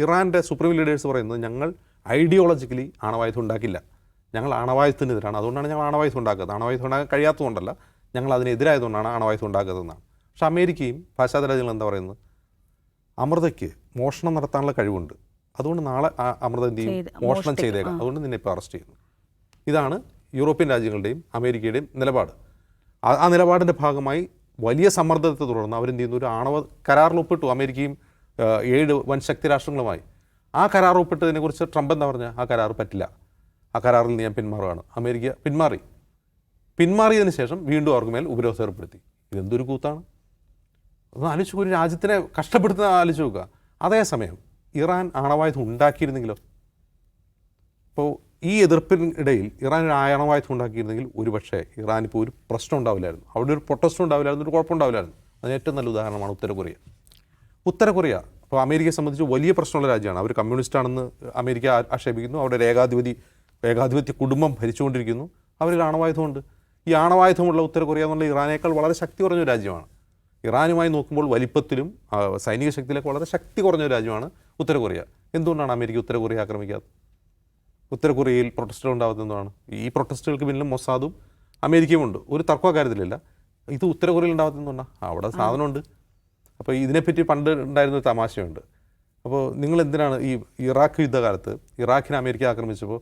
ഇറാൻ്റെ supreme leaders പറയുന്നത് ഞങ്ങൾ ഐഡിയോളജിക്കലി ആണവായുധം ഉണ്ടാക്കില്ല, ഞങ്ങൾ ആണവായുധത്തിനെതിരാണ്, അതുകൊണ്ടാണ് ഞങ്ങൾ ആണവായുധം ഉണ്ടാക്കുന്നത്. ആണവായുധം ഉണ്ടാക്കാൻ കഴിയാത്തതുകൊണ്ടല്ല, ഞങ്ങൾ അതിനെതിരായതുകൊണ്ടാണ് ആണവായുധം ഉണ്ടാക്കുന്നതെന്നാണ്. പക്ഷേ അമേരിക്കയും പാശ്ചാത്യ രാജ്യങ്ങളും എന്താ പറയുന്നത്, അമൃതയ്ക്ക് മോഷണം നടത്താനുള്ള കഴിവുണ്ട്, അതുകൊണ്ട് നാളെ അമൃത എന്ത് ചെയ്യും, മോഷണം ചെയ്തേക്കാം, അതുകൊണ്ട് നിന്നെ ഇപ്പോൾ അറസ്റ്റ് ചെയ്യുന്നു. ഇതാണ് യൂറോപ്യൻ രാജ്യങ്ങളുടെയും അമേരിക്കയുടെയും നിലപാട്. ആ നിലപാടിൻ്റെ ഭാഗമായി വലിയ സമ്മർദ്ദത്തെ തുടർന്ന് അവരെന്ത് ചെയ്യുന്നു, ഒരു ആണവ കരാറിൽ ഒപ്പിട്ടു അമേരിക്കയും 7 വൻ ശക്തി രാഷ്ട്രങ്ങളുമായി. ആ കരാർ ഒപ്പിട്ടതിനെക്കുറിച്ച് ട്രംപ് എന്താ പറഞ്ഞാൽ, ആ കരാർ പറ്റില്ല, ആ കരാറിൽ നിന്ന് ഞാൻ പിന്മാറുകയാണ്. അമേരിക്ക പിന്മാറിയതിന് ശേഷം വീണ്ടും അവർക്ക് മേൽ ഉപരോധം ഏർപ്പെടുത്തി. ഇതെന്തൊരു കൂത്താണ്! ഒന്ന് ആലോചിച്ച്, ഒരു രാജ്യത്തിനെ കഷ്ടപ്പെടുത്തുന്ന ആലോചിച്ച് നോക്കുക. അതേസമയം ഇറാൻ ആണവായുധം ഉണ്ടാക്കിയിരുന്നെങ്കിലോ? ഇപ്പോൾ ഈ എതിർപ്പിനിടയിൽ ഇറാൻ ഒരു ആണവായുധം ഉണ്ടാക്കിയിരുന്നെങ്കിൽ ഒരുപക്ഷേ ഇറാനിപ്പോൾ ഒരു പ്രശ്നം ഉണ്ടാവില്ലായിരുന്നു, അവിടെ ഒരു പ്രൊട്ടസ്റ്റും ഉണ്ടാവില്ലായിരുന്നു, ഒരു കുഴപ്പമുണ്ടാവില്ലായിരുന്നു. അതിന് ഏറ്റവും നല്ല ഉദാഹരണമാണ് ഉത്തര കൊറിയ. അപ്പോൾ അമേരിക്കയെ സംബന്ധിച്ച് വലിയ പ്രശ്നമുള്ള രാജ്യമാണ്. അവർ കമ്മ്യൂണിസ്റ്റാണെന്ന് അമേരിക്ക ആക്ഷേപിക്കുന്നു, അവിടെ ഏകാധിപത്യ കുടുംബം ഭരിച്ചുകൊണ്ടിരിക്കുന്നു, അവരിൽ ആണവായുധമുണ്ട്. ഈ ആണവായുധമുള്ള ഉത്തര കൊറിയ എന്നുള്ള ഇറാനേക്കാൾ വളരെ ശക്തി കുറഞ്ഞ രാജ്യമാണ്. ഇറാനുമായി നോക്കുമ്പോൾ വലിപ്പത്തിലും സൈനിക ശക്തിയിലേക്ക് വളരെ ശക്തി കുറഞ്ഞ രാജ്യമാണ് ഉത്തര കൊറിയ. എന്തുകൊണ്ടാണ് അമേരിക്ക ഉത്തര കൊറിയ ആക്രമിക്കാത്തത്? ഉത്തര കൊറിയയിൽ പ്രൊട്ടസ്റ്റുകൾ ഉണ്ടാകുന്നതാണ്. ഈ പ്രൊട്ടസ്റ്റുകൾക്ക് പിന്നിലും മൊസാദും അമേരിക്കയും ഉണ്ട്, ഒരു തർക്ക കാര്യത്തിലില്ല. ഇത് ഉത്തര കൊറിയയിൽ ഉണ്ടാകുന്നതുകൊണ്ടാണ്, അവിടെ സാധനമുണ്ട്. അപ്പോൾ ഇതിനെപ്പറ്റി പണ്ട് ഉണ്ടായിരുന്നൊരു തമാശയുണ്ട്. അപ്പോൾ നിങ്ങൾ എന്തിനാണ് ഈ ഇറാഖ് യുദ്ധകാലത്ത് ഇറാഖിനെ അമേരിക്ക ആക്രമിച്ചപ്പോൾ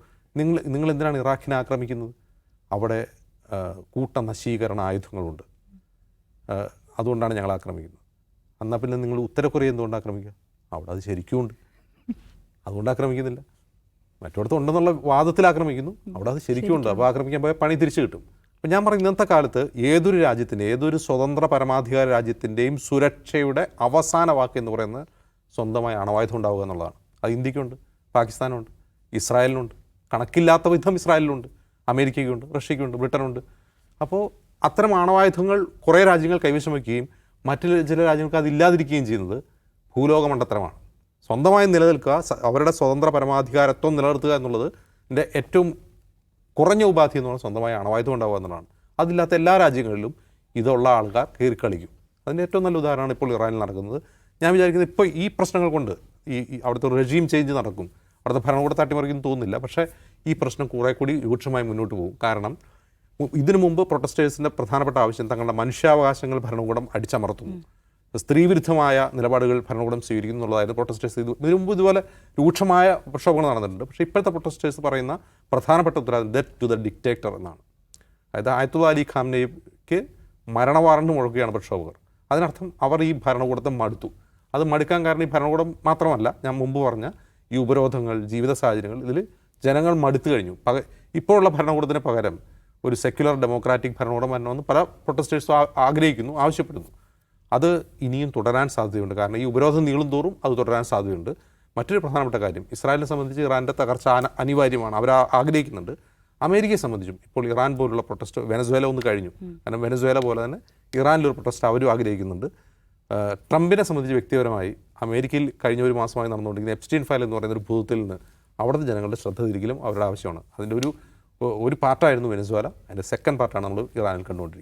നിങ്ങൾ എന്തിനാണ് ഇറാഖിനെ ആക്രമിക്കുന്നത്? അവിടെ കൂട്ട നശീകരണ ആയുധങ്ങളുണ്ട്, അതുകൊണ്ടാണ് ഞങ്ങൾ ആക്രമിക്കുന്നത്. എന്നാൽ പിന്നെ നിങ്ങൾ ഉത്തര കൊറിയ എന്തുകൊണ്ട് ആക്രമിക്കുക? അവിടെ അത് ശരിക്കും ഉണ്ട്, അതുകൊണ്ട് ആക്രമിക്കുന്നില്ല. മറ്റിടത്ത് ഉണ്ടെന്നുള്ള വാദത്തിൽ ആക്രമിക്കുന്നു, അവിടെ അത് ശരിക്കും ഉണ്ട്. അപ്പോൾ ആക്രമിക്കാൻ പോയാൽ പണി തിരിച്ചു കിട്ടും. അപ്പം ഞാൻ പറയും, ഇന്നത്തെ കാലത്ത് ഏതൊരു രാജ്യത്തിൻ്റെ, ഏതൊരു സ്വതന്ത്ര പരമാധികാര രാജ്യത്തിൻ്റെയും സുരക്ഷയുടെ അവസാന വാക്ക് എന്ന് പറയുന്നത് സ്വന്തമായി അണവായുധം ഉണ്ടാവുക എന്നുള്ളതാണ്. അത് ഇന്ത്യക്കുണ്ട്, പാകിസ്ഥാനുണ്ട്, ഇസ്രായേലിനുണ്ട്, കണക്കില്ലാത്ത വിധം ഇസ്രായേലിനുണ്ട്, അമേരിക്കയ്ക്കുണ്ട്, റഷ്യയ്ക്കുണ്ട്, ബ്രിട്ടനുണ്ട്. അപ്പോൾ അത്തരം ആണവായുധങ്ങൾ കുറേ രാജ്യങ്ങൾ കൈവശം വയ്ക്കുകയും മറ്റു ചില രാജ്യങ്ങൾക്ക് അതില്ലാതിരിക്കുകയും ചെയ്യുന്നത് ഭൂലോകമണ്ഡത്തരമാണ്. സ്വന്തമായി നിലനിൽക്കുക, അവരുടെ സ്വതന്ത്ര പരമാധികാരത്വം നിലനിർത്തുക എന്നുള്ളത് എൻ്റെ ഏറ്റവും കുറഞ്ഞ ഉപാധി എന്ന് പറഞ്ഞാൽ സ്വന്തമായി അണവായുധം ഉണ്ടാവുക എന്നുള്ളതാണ്. അതില്ലാത്ത എല്ലാ രാജ്യങ്ങളിലും ഇതുള്ള ആൾക്കാർ കയറിക്കളിക്കും. അതിൻ്റെ ഏറ്റവും നല്ല ഉദാഹരണമാണ് ഇപ്പോൾ ഇറാനിൽ നടക്കുന്നത്. ഞാൻ വിചാരിക്കുന്നത് ഇപ്പോൾ ഈ പ്രശ്നങ്ങൾ കൊണ്ട് ഈ അവിടുത്തെ റെജീം ചേഞ്ച് നടക്കും, അവിടുത്തെ ഭരണകൂടത്തെ അട്ടിമറിക്കുന്നു തോന്നുന്നില്ല. പക്ഷേ ഈ പ്രശ്നം കുറേ കൂടി രൂക്ഷമായി മുന്നോട്ട് പോകും. കാരണം ഇതിനു മുമ്പ് പ്രൊട്ടസ്റ്റേഴ്സിൻ്റെ പ്രധാനപ്പെട്ട ആവശ്യം തങ്ങളുടെ മനുഷ്യാവകാശങ്ങൾ ഭരണകൂടം അടിച്ചമർത്തുന്നു, സ്ത്രീവിരുദ്ധമായ നിലപാടുകൾ ഭരണകൂടം സ്വീകരിക്കുന്നു എന്നുള്ളതായിരുന്നു പ്രൊട്ടസ്റ്റേഴ്സ്. ഇതിനു മുമ്പ് ഇതുപോലെ രൂക്ഷമായ പ്രക്ഷോഭങ്ങൾ നടന്നിട്ടുണ്ട്. പക്ഷേ ഇപ്പോഴത്തെ പ്രൊട്ടസ്റ്റേഴ്സ് പറയുന്ന പ്രധാനപ്പെട്ട ഉത്തരവാദിത്വം ഡെത്ത് ടു ദ ഡിക്റ്റേറ്റർ എന്നാണ്. അതായത് ആയത്തുള്ള അലി ഖാംനെയ്ക്ക് മരണവാറണ്ട് മുഴക്കുകയാണ് പ്രക്ഷോഭകർ. അതിനർത്ഥം അവർ ഈ ഭരണകൂടത്തെ മടുത്തു. അത് മടുക്കാൻ കാരണം ഈ ഭരണകൂടം മാത്രമല്ല, ഞാൻ മുമ്പ് പറഞ്ഞ ഈ ഉപരോധങ്ങൾ, ജീവിത സാഹചര്യങ്ങൾ, ഇതിൽ ജനങ്ങൾ മടുത്തു കഴിഞ്ഞു. ഇപ്പോഴുള്ള ഭരണകൂടത്തിന് പകരം ഒരു സെക്യുലർ ഡെമോക്രാറ്റിക് ഭരണകൂടം വരണമെന്ന് പല പ്രൊട്ടസ്റ്റേഴ്സും ആഗ്രഹിക്കുന്നു, ആവശ്യപ്പെടുന്നു. അത് ഇനിയും തുടരാൻ സാധ്യതയുണ്ട്. കാരണം ഈ ഉപരോധം നീളും തോറും അത് തുടരാൻ സാധ്യതയുണ്ട്. മറ്റൊരു പ്രധാനപ്പെട്ട കാര്യം, ഇസ്രായേലിനെ സംബന്ധിച്ച് ഇറാൻ്റെ തകർച്ച അനിവാര്യമാണ്, അവർ ആഗ്രഹിക്കുന്നുണ്ട്. അമേരിക്കയെ സംബന്ധിച്ചും ഇപ്പോൾ ഇറാൻ പോലുള്ള പ്രൊട്ടസ്റ്റ്, വെനസ്വേല ഒന്ന് കഴിഞ്ഞു, കാരണം വെനസ്വേല പോലെ തന്നെ ഇറാനിലൊരു പ്രൊട്ടസ്റ്റ് അവരും ആഗ്രഹിക്കുന്നുണ്ട്. ട്രംപിനെ സംബന്ധിച്ച് വ്യക്തിപരമായി അമേരിക്കയിൽ കഴിഞ്ഞ ഒരു മാസമായി നടന്നുകൊണ്ടിരിക്കുന്ന എപ്സ്റ്റീൻ ഫയൽ എന്ന് പറയുന്ന ഒരു ഭൂതത്തിൽ നിന്ന് അവിടുത്തെ ജനങ്ങളുടെ ശ്രദ്ധ തിരിക്കലും അവരുടെ ആവശ്യമാണ്. അതിൻ്റെ ഒരു പാർട്ടായിരുന്നു വെനസ്വേല, അതിൻ്റെ സെക്കൻഡ് പാർട്ടാണ് നമ്മൾ ഇറാനിൽ കണ്ടുകൊണ്ടിരിക്കുന്നത്.